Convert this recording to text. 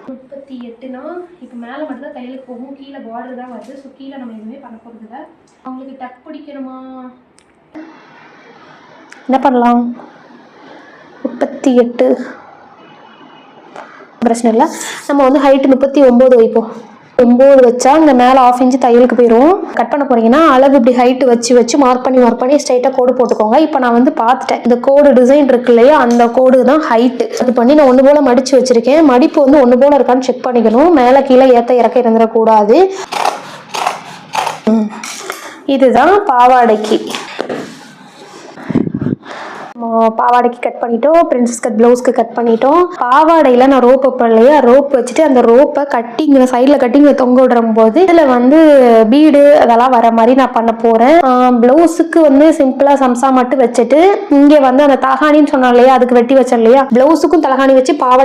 38னா இப்போ மேலே மட்டும் தான் தையலுக்கு போகும், கீழே பார்டர் தான் வருது. ஸோ கீழே நம்ம எதுவுமே பண்ண போகிறது இல்லை. அவங்களுக்கு டக் பிடிக்கணுமா, என்ன பண்ணலாம்? 38 பிரச்சனை இல்லை. நம்ம வந்து ஹைட்டு 39 வைப்போம். 9 வச்சா இந்த மேலே 1/2 இன்ச்சு தையலுக்கு போயிடும். கட் பண்ண போறீங்கன்னா அளவு இப்படி ஹைட்டு வச்சு மார்க் பண்ணி ஸ்ட்ரைட்டாக கோடு போட்டுக்கோங்க. இப்போ நான் வந்து பார்த்துட்டேன், இந்த கோடு டிசைன் இருக்கு இல்லையா, அந்த கோடு தான் ஹைட்டு. அது பண்ணி நான் ஒன்று போல மடிச்சு வச்சிருக்கேன். மடிப்பு வந்து ஒன்று போல இருக்கான்னு செக் பண்ணிக்கணும். மேலே கீழே ஏற்ற இறக்க இருந்துடக்கூடாது. இதுதான் பாவாடைக்கு. பாவாடைக்கு கட் பண்ணிட்டோம், பிரின்சஸ் கட் ப்ளவுஸ்க்கு கட் பண்ணிட்டோம். பாவாடையில் நான் ரோப் வைப்பேன் இல்லையா, ரோப் வச்சுட்டு அந்த ரோப்பை கட்டிங் சைடில் கட்டிங் தொங்க விடுற போது இதில் வந்து பீடு அதெல்லாம் வர மாதிரி நான் பண்ண போகிறேன். ப்ளவுஸுக்கு வந்து சிம்பிளாக சம்சா மட்டும் வச்சுட்டு இங்கே வந்து அந்த தலகாணின்னு சொன்னோம் இல்லையா, அதுக்கு வெட்டி வச்சேன் இல்லையா, ப்ளவுஸுக்கும் தலகாணி வச்சு பாவாடை